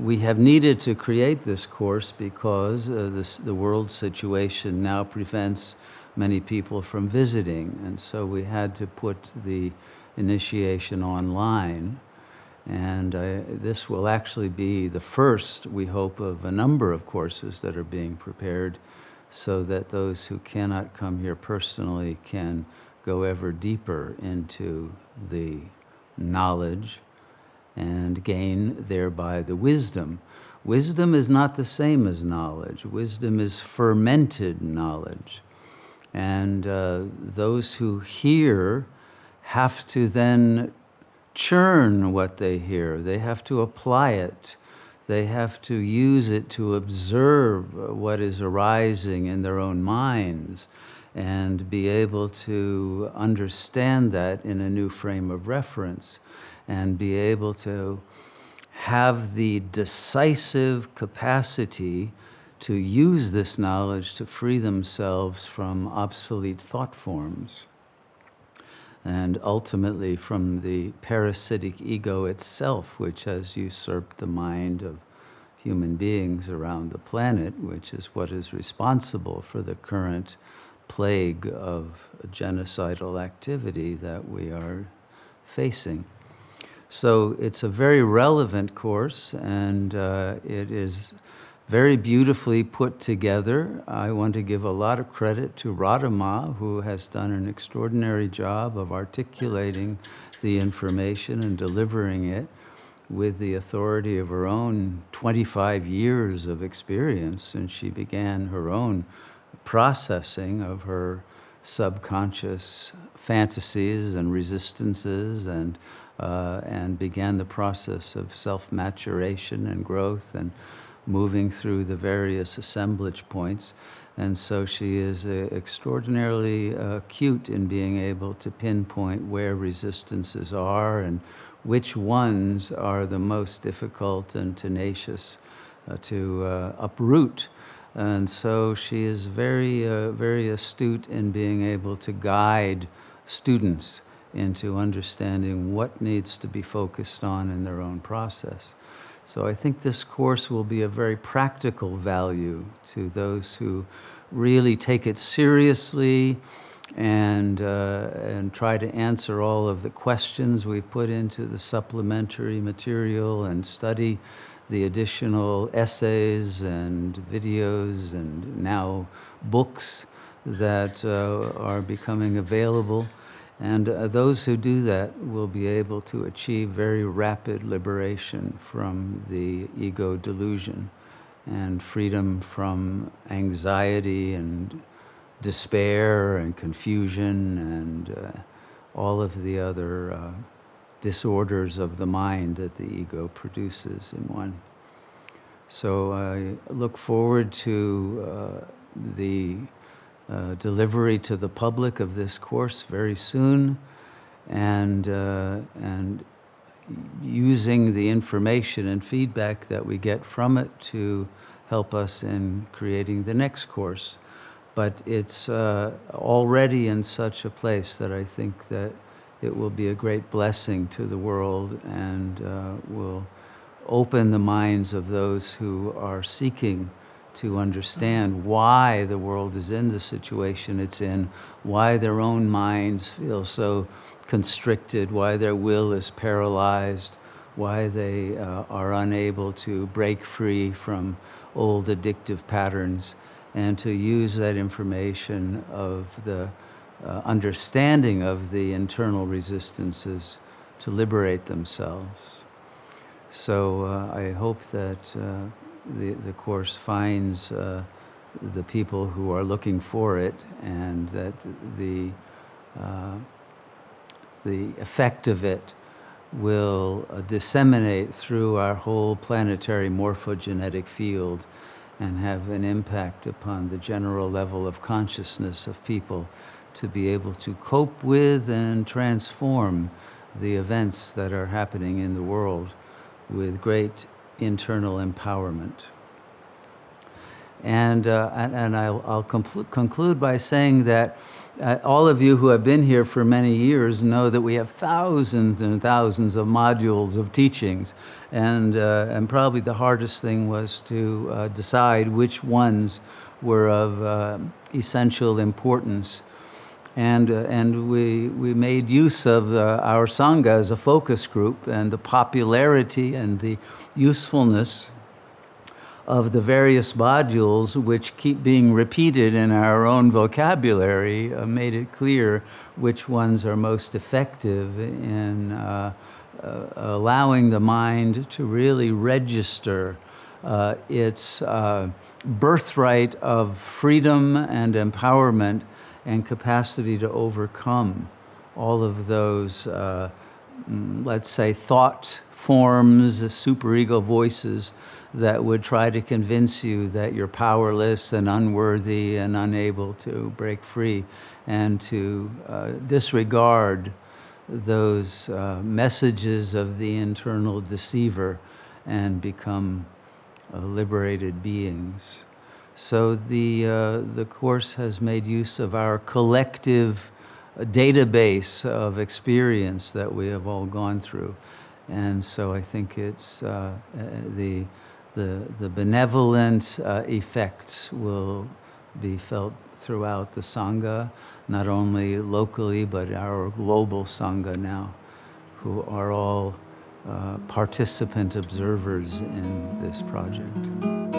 we have needed to create this course because the world situation now prevents many people from visiting, and so we had to put the initiation online. And this will actually be the first, we hope, of a number of courses that are being prepared so that those who cannot come here personally can go ever deeper into the knowledge and gain thereby the wisdom. Wisdom is not the same as knowledge. Wisdom is fermented knowledge. And those who hear have to then churn what they hear. They have to apply it. They have to use it to observe what is arising in their own minds and be able to understand that in a new frame of reference and be able to have the decisive capacity to use this knowledge to free themselves from obsolete thought forms and ultimately from the parasitic ego itself, which has usurped the mind of human beings around the planet, which is what is responsible for the current plague of genocidal activity that we are facing. So it's a very relevant course, and it is very beautifully put together. I want to give a lot of credit to Radhama, who has done an extraordinary job of articulating the information and delivering it with the authority of her own 25 years of experience since she began her own processing of her subconscious fantasies and resistances and began the process of self-maturation and growth and moving through the various assemblage points. And so she is extraordinarily acute in being able to pinpoint where resistances are and which ones are the most difficult and tenacious to uproot. And so she is very, very astute in being able to guide students into understanding what needs to be focused on in their own process. So I think this course will be a very practical value to those who really take it seriously and try to answer all of the questions we put into the supplementary material and study the additional essays and videos and now books that are becoming available. And those who do that will be able to achieve very rapid liberation from the ego delusion and freedom from anxiety and despair and confusion and all of the other disorders of the mind that the ego produces in one. So I look forward to the delivery to the public of this course very soon, and using the information and feedback that we get from it to help us in creating the next course. But it's already in such a place that I think that it will be a great blessing to the world and will open the minds of those who are seeking to understand why the world is in the situation it's in, why their own minds feel so constricted, why their will is paralyzed, why they are unable to break free from old addictive patterns, and to use that information of the understanding of the internal resistances to liberate themselves. So I hope that the course finds the people who are looking for it, and that the effect of it will disseminate through our whole planetary morphogenetic field and have an impact upon the general level of consciousness of people to be able to cope with and transform the events that are happening in the world with great internal empowerment. And I'll conclude by saying that all of you who have been here for many years know that we have thousands and thousands of modules of teachings, and probably the hardest thing was to decide which ones were of essential importance. And we made use of our Sangha as a focus group, and the popularity and the usefulness of the various modules, which keep being repeated in our own vocabulary, made it clear which ones are most effective in allowing the mind to really register its birthright of freedom and empowerment and capacity to overcome all of those, let's say, thought forms, superego voices that would try to convince you that you're powerless and unworthy and unable to break free, and to disregard those messages of the internal deceiver and become liberated beings. So the Course has made use of our collective database of experience that we have all gone through. And so I think it's the benevolent effects will be felt throughout the Sangha, not only locally, but our global Sangha now, who are all participant observers in this project.